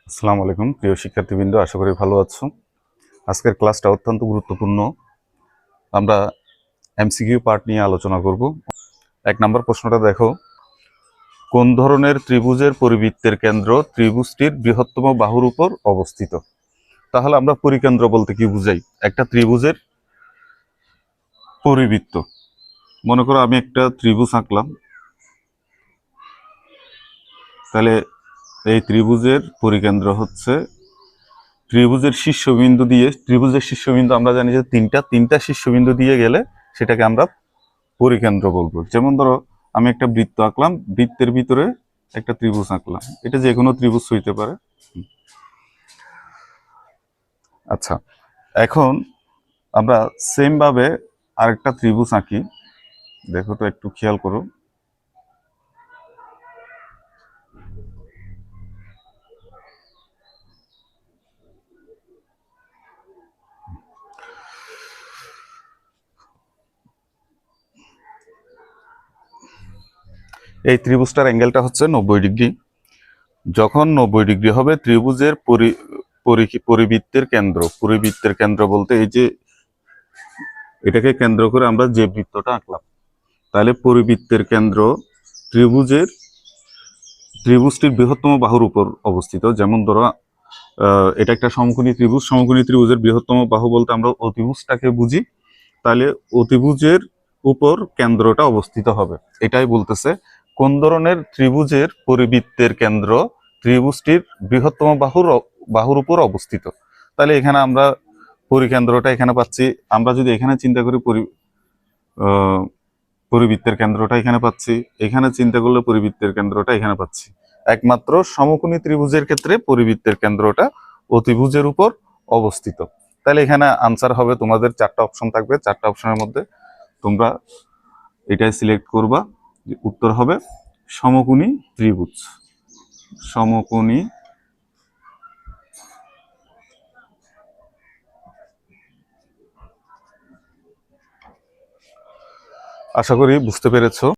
আসসালামু আলাইকুম প্রিয় শিক্ষার্থীবৃন্দ, আশা করি ভালো আছো। আজকের ক্লাসটা অত্যন্ত গুরুত্বপূর্ণ। আমরা এমসিকিউ পার্ট নিয়ে আলোচনা করব। 1 নম্বর প্রশ্নটা দেখো, কোন ধরনের ত্রিভুজের পরিবৃত্তের কেন্দ্র ত্রিভুজটির বৃহত্তম বাহুর উপর অবস্থিত? তাহলে আমরা পরিকেন্দ্র বলতে কি বুঝাই? একটা ত্রিভুজের পরিবৃত্ত। মনে করো আমি একটা ত্রিভুজ আঁকলাম, তাহলে এই ত্রিভুজের পরিকেন্দ্র হচ্ছে ত্রিভুজের শীর্ষবিন্দু আমরা জানি যে তিনটা শীর্ষবিন্দু দিয়ে গেলে সেটাকে আমরা পরিকেন্দ্র বলবো। যেমন ধরো আমি একটা বৃত্ত আঁকলাম, বৃত্তের ভিতরে একটা ত্রিভুজ আঁকলাম, এটা যে কোনো ত্রিভুজ হইতে পারে। আচ্ছা, এখন আমরা সেম ভাবে আরেকটা ত্রিভুজ আঁকি। দেখো তো, একটু খেয়াল করো। এই ত্রিভুজটার অ্যাঙ্গেলটা হচ্ছে 90 ডিগ্রি। যখন 90 ডিগ্রি হবে, ত্রিভুজের পরিবৃত্তের কেন্দ্র বলতে এই যে এটাকে কেন্দ্র করে আমরা যে বৃত্তটা আঁকলাম, তাহলে পরিবৃত্তের কেন্দ্র ত্রিভুজটির বৃহত্তম বাহুর উপর অবস্থিত। যেমন ধরো এটা একটা সমকোণী ত্রিভুজের বৃহত্তম বাহু বলতে আমরা অতিভুজটাকে বুঝি। তাহলে অতিভুজের উপর কেন্দ্রটা অবস্থিত হবে, এটাই বলতেছে কোন ধরনের ত্রিভুজের পরিবৃত্তের কেন্দ্র ত্রিভুজটির বৃহত্তম বাহুর উপর অবস্থিত। তাহলে এখানে আমরা পরিকেন্দ্রটা এখানে পাচ্ছি। আমরা যদি এখানে চিন্তা করি পরিবৃত্তের কেন্দ্রটা এখানে পাচ্ছি, এখানে চিন্তা করলে পরিবৃত্তের কেন্দ্রটা এখানে পাচ্ছি। একমাত্র সমকোণী ত্রিভুজের ক্ষেত্রে পরিবৃত্তের কেন্দ্রটা অতিভুজের উপর অবস্থিত। তাহলে এখানে আনসার হবে, তোমাদের 4টা অপশন থাকবে, 4টা অপশনের মধ্যে তোমরা এটাই সিলেক্ট করবা, যে উত্তর হবে সমকোণী ত্রিভুজ। সমকোণী আশা করি বুঝতে পেরেছো।